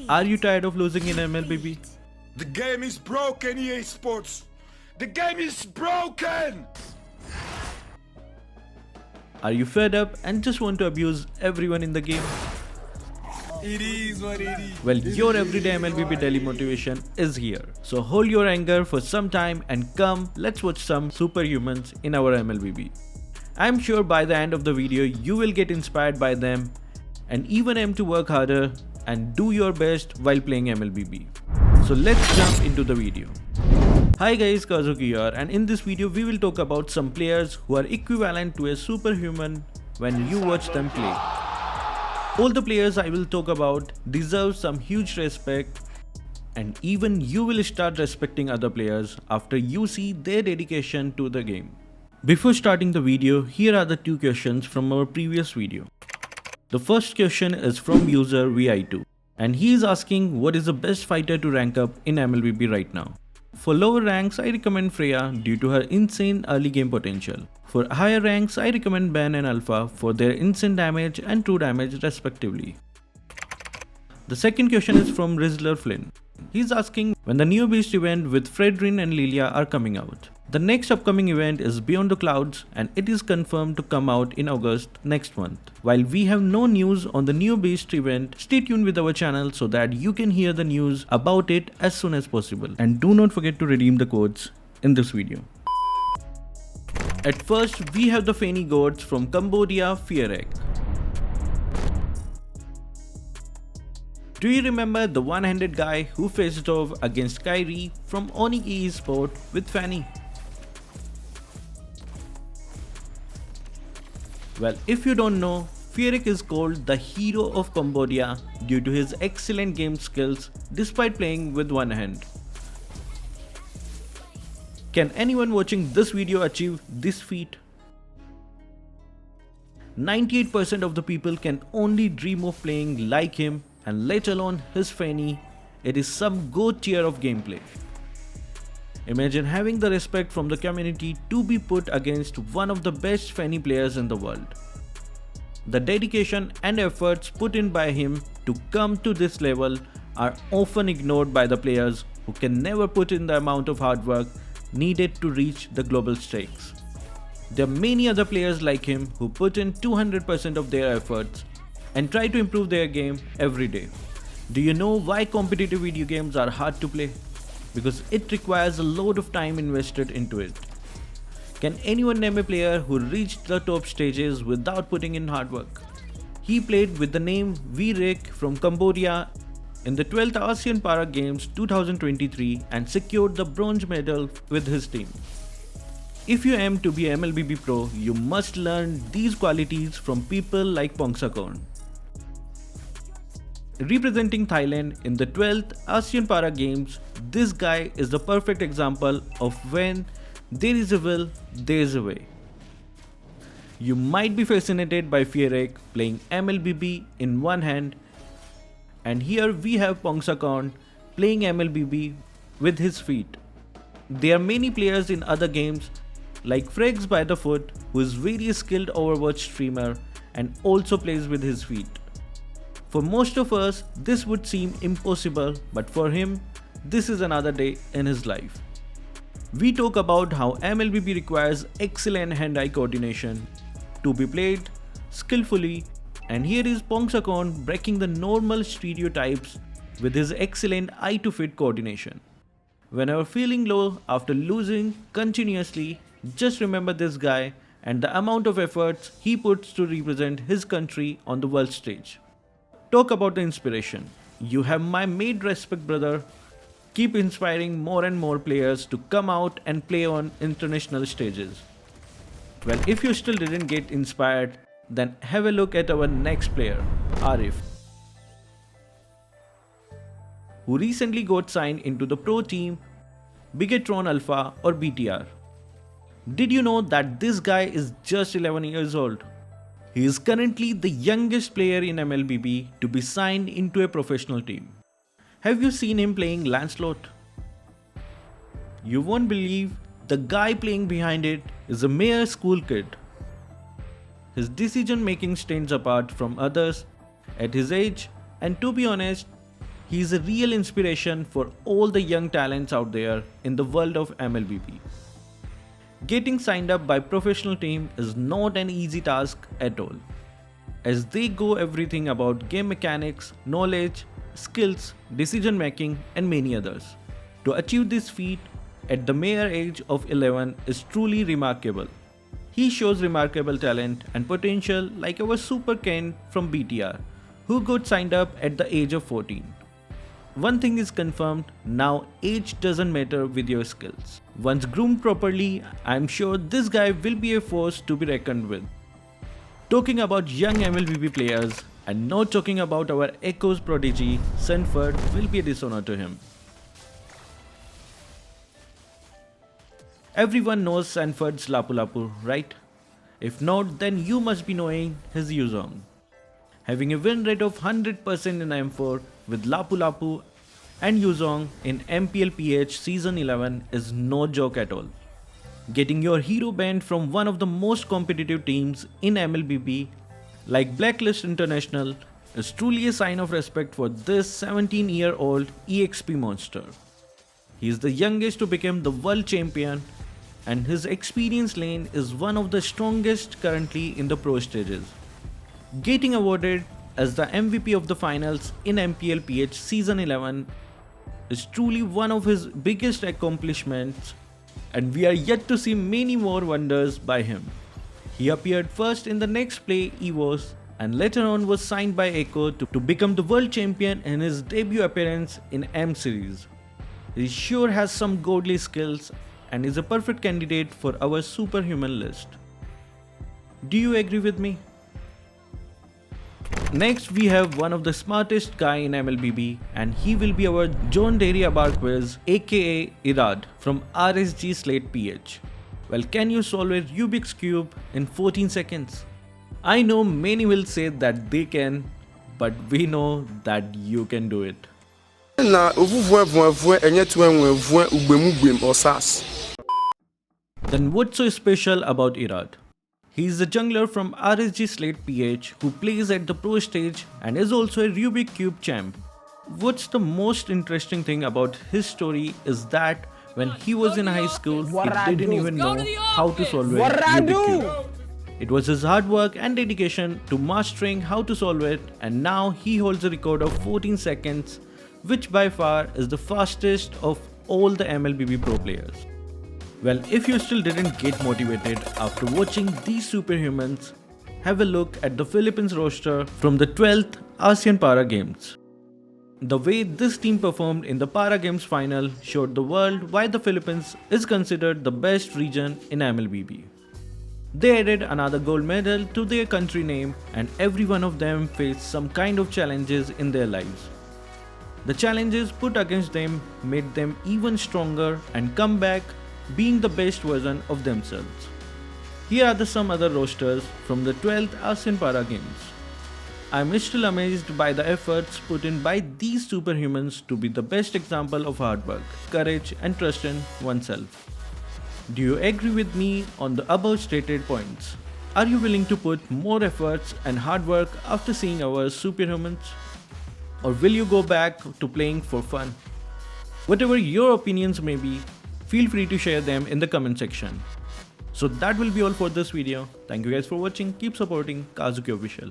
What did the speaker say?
Are you tired of losing in Mlbb? The game is broken, EA Sports! The game is broken! Are you fed up and just want to abuse everyone in the game? It is what it is. Well, your everyday Mlbb daily motivation is here. So hold your anger for some time and come, let's watch some superhumans in our Mlbb. I'm sure by the end of the video you will get inspired by them and even aim to work harder and do your best while playing Mlbb. So let's jump into the video. Hi guys, Kazuki here, and in this video we will talk about some players who are equivalent to a superhuman when you watch them play. All the players I will talk about deserve some huge respect, and even you will start respecting other players after you see their dedication to the game. Before starting the video, here are the two questions from our previous video. The first question is from user VI2, and he is asking what is the best fighter to rank up in Mlbb right now. For lower ranks, I recommend Freya due to her insane early game potential. For higher ranks, I recommend Ben and Alpha for their insane damage and true damage respectively. The second question is from Rizzler Flynn. He is asking when the new Beast event with Fredrin and Lilia are coming out. The next upcoming event is Beyond the Clouds and it is confirmed to come out in August next month. While we have no news on the new Beast event, stay tuned with our channel so that you can hear the news about it as soon as possible. And do not forget to redeem the codes in this video. At first, we have the Fanny gods from Cambodia, Fearek. Do you remember the one-handed guy who faced off against Kyrie from Onyx Esport with Fanny? Well, if you don't know, Fearek is called the hero of Cambodia due to his excellent game skills despite playing with one hand. Can anyone watching this video achieve this feat? 98% of the people can only dream of playing like him, and let alone his Fanny. It is some GOAT tier of gameplay. Imagine having the respect from the community to be put against one of the best Fanny players in the world. The dedication and efforts put in by him to come to this level are often ignored by the players who can never put in the amount of hard work needed to reach the global stakes. There are many other players like him who put in 200% of their efforts and try to improve their game every day. Do you know why competitive video games are hard to play? Because it requires a lot of time invested into it. Can anyone name a player who reached the top stages without putting in hard work? He played with the name Fearek from Cambodia in the 12th ASEAN Paragames 2023 and secured the bronze medal with his team. If you aim to be a Mlbb pro, you must learn these qualities from people like Pangsakon. Representing Thailand in the 12th ASEAN Paragames, this guy is the perfect example of when there is a will, there is a way. You might be fascinated by Fearek playing Mlbb in one hand, and here we have Pangsakon playing Mlbb with his feet. There are many players in other games like Fregs by the Foot, who is very skilled Overwatch streamer and also plays with his feet. For most of us, this would seem impossible, but for him, this is another day in his life. We talk about how Mlbb requires excellent hand-eye coordination to be played skillfully, and here is Pangsakon breaking the normal stereotypes with his excellent eye-to-fit coordination. Whenever feeling low after losing continuously, just remember this guy and the amount of efforts he puts to represent his country on the world stage. Talk about the inspiration. You have my made respect, brother. Keep inspiring more and more players to come out and play on international stages. Well, if you still didn't get inspired, then have a look at our next player, Arif, who recently got signed into the pro team Bigetron Alpha or BTR. Did you know that this guy is just 11 years old? He is currently the youngest player in Mlbb to be signed into a professional team. Have you seen him playing Lancelot? You won't believe the guy playing behind it is a mere school kid. His decision making stands apart from others At his age, and to be honest, he is a real inspiration for all the young talents out there in the world of MLBB. Getting signed up by professional team is not an easy task at all, as they go everything about game mechanics, knowledge, skills, decision making and many others. To achieve this feat at the mere age of 11 is truly remarkable. He shows remarkable talent and potential like our Super Ken from BTR, who got signed up at the age of 14. One thing is confirmed, now age doesn't matter with your skills. Once groomed properly, I'm sure this guy will be a force to be reckoned with. Talking about young MLBB players and not talking about our Echo's prodigy, Sanford, will be a dishonor to him. Everyone knows Sanford's Lapu Lapu, right? If not, then you must be knowing his Yuzong. Having a win rate of 100% in M4 with Lapu Lapu and Yuzong in MPLPH Season 11 is no joke at all. Getting your hero banned from one of the most competitive teams in MLBB like Blacklist International is truly a sign of respect for this 17-year-old EXP monster. He is the youngest to become the world champion, and his experience lane is one of the strongest currently in the pro stages. Getting awarded as the MVP of the finals in MPLPH Season 11 is truly one of his biggest accomplishments, and we are yet to see many more wonders by him. He appeared first in the next play EVOS and later on was signed by Echo to become the world champion in his debut appearance in M series. He sure has some godly skills and is a perfect candidate for our superhuman list. Do you agree with me? Next we have one of the smartest guy in MLBB, and he will be our John Derry Abarquiz aka Irad from RSG Slate PH. Well, can you solve a Rubik's Cube in 14 seconds? I know many will say that they can, but we know that you can do it. Then what's so special about Irad? He is a jungler from RSG Slate PH who plays at the pro stage and is also a Rubik's Cube champ. What's the most interesting thing about his story is that when he was in high school, he didn't even know how to solve a Rubik's Cube. It was his hard work and dedication to mastering how to solve it, and now he holds a record of 14 seconds, which by far is the fastest of all the MLBB pro players. Well, if you still didn't get motivated after watching these superhumans, have a look at the Philippines roster from the 12th ASEAN Paragames. The way this team performed in the Paragames final showed the world why the Philippines is considered the best region in MLBB. They added another gold medal to their country name, and every one of them faced some kind of challenges in their lives. The challenges put against them made them even stronger and come back being the best version of themselves. Here are some other rosters from the 12th ASEAN Paragames. I am still amazed by the efforts put in by these superhumans to be the best example of hard work, courage and trust in oneself. Do you agree with me on the above stated points? Are you willing to put more efforts and hard work after seeing our superhumans? Or will you go back to playing for fun? Whatever your opinions may be, feel free to share them in the comment section. So that will be all for this video. Thank you guys for watching. Keep supporting Kazuki Official.